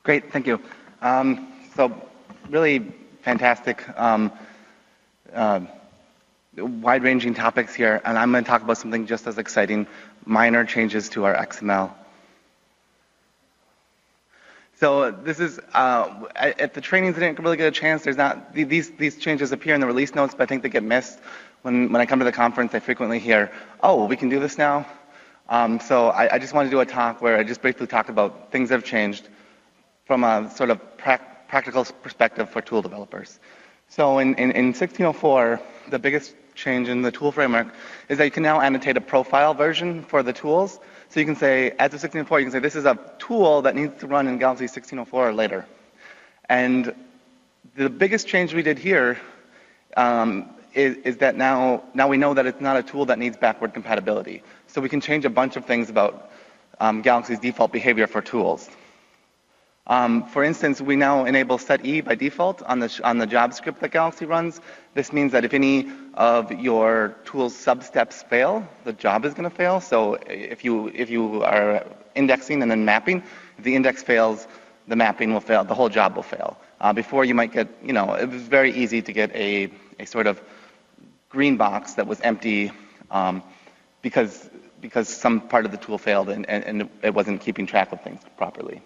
Great, thank you. So really fantastic, wide-ranging topics here, and I'm going to talk about something just as exciting, minor changes to our XML. So this is, at the trainings I didn't really get a chance, there's not, these changes appear in the release notes, but I think they get missed. When I come to the conference, I frequently hear, oh, we can do this now? So I just want to do a talk where I just briefly talk about things that have changed from a sort of practical perspective for tool developers. So in 1604, the biggest change in the tool framework is that you can now annotate a profile version for the tools. So you can say, as of 1604, you can say this is a tool that needs to run in Galaxy 1604 or later. And the biggest change we did here is that now we know that it's not a tool that needs backward compatibility. So we can change a bunch of things about Galaxy's default behavior for tools. For instance, we now enable set E by default on the job script that Galaxy runs. This means that if any of your tool's sub-steps fail, the job is going to fail. So if you are indexing and then mapping, if the index fails, the mapping will fail, the whole job will fail. Before you might get, it was very easy to get a sort of green box that was empty because some part of the tool failed and it wasn't keeping track of things properly.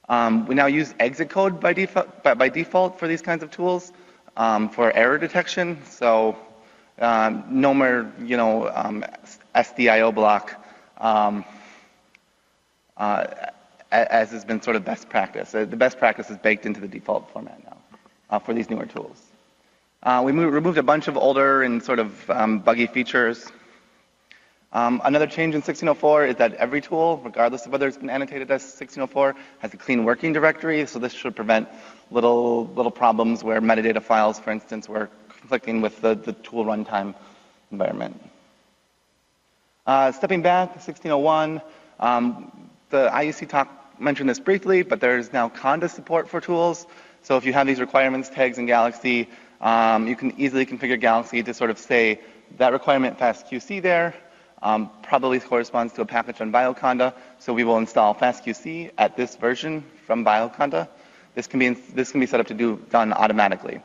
We now use exit code by default for these kinds of tools for error detection. So no more, SDIO block as has been sort of best practice. The best practice is baked into the default format now for these newer tools. We removed a bunch of older and sort of buggy features. Another change in 1604 is that every tool, regardless of whether it's been annotated as 1604, has a clean working directory. So this should prevent little problems where metadata files, for instance, were conflicting with the tool runtime environment. Stepping back, 1601, the IUC talk mentioned this briefly, but there's now conda support for tools. So if you have these requirements tags in Galaxy, you can easily configure Galaxy to sort of say that requirement fastqc there. Probably corresponds to a package on bioconda, so we will install fastqc at this version from bioconda. This can be set up to done automatically.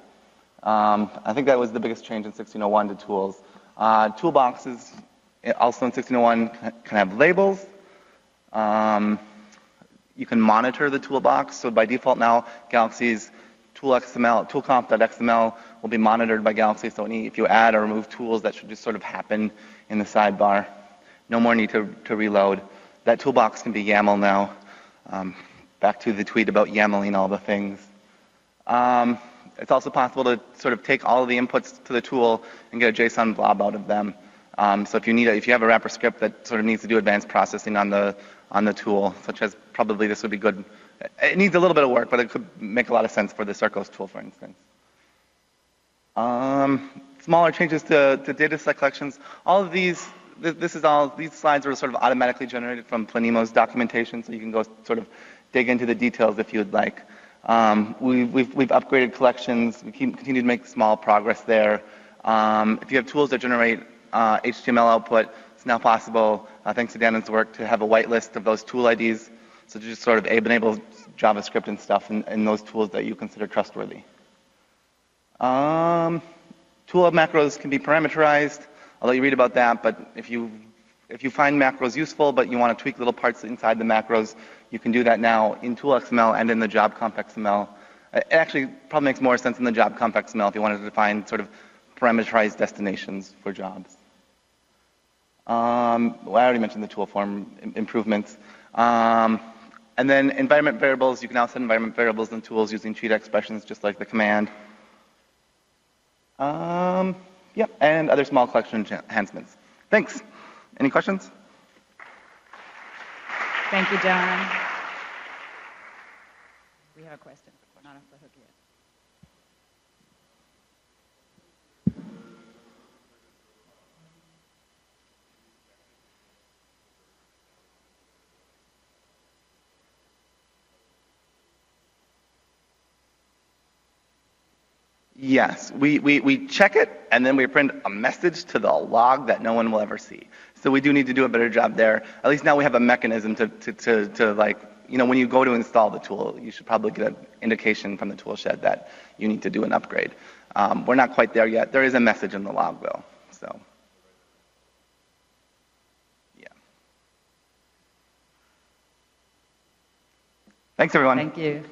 I think that was the biggest change in 1601 to tools. Toolboxes, also in 1601, can have labels. You can monitor the toolbox. So by default now, Galaxy's toolconf.xml will be monitored by Galaxy. So if you add or remove tools, that should just sort of happen in the sidebar. No more need to reload. That toolbox can be YAML now. Back to the tweet about YAMLing all the things. It's also possible to sort of take all of the inputs to the tool and get a JSON blob out of them. So if you have a wrapper script that sort of needs to do advanced processing on the tool, such as probably this would be good. It needs a little bit of work, but it could make a lot of sense for the Circos tool, for instance. Smaller changes to data set collections. All of these, these slides are sort of automatically generated from Planimo's documentation, so you can go sort of dig into the details if you'd like. We've upgraded collections. We continue to make small progress there. If you have tools that generate HTML output, it's now possible, thanks to Danon's work, to have a whitelist of those tool IDs. So to just sort of enable JavaScript and stuff in those tools that you consider trustworthy. Tool macros can be parameterized. I'll let you read about that, but if you find macros useful, but you want to tweak little parts inside the macros, you can do that now in tool XML and in the job comp XML. It actually probably makes more sense in the job comp XML if you wanted to define sort of parameterized destinations for jobs. Well, I already mentioned the tool form improvements. And then environment variables, you can now set environment variables in tools using cheat expressions just like the command. Yep, and other small collection enhancements. Thanks. Any questions? Thank you, Don. We have a question. Not off the hook yet. Yes, we check it, and then we print a message to the log that no one will ever see. So we do need to do a better job there. At least now we have a mechanism to like when you go to install the tool, you should probably get an indication from the tool shed that you need to do an upgrade. We're not quite there yet. There is a message in the log though, so. Yeah. Thanks everyone. Thank you.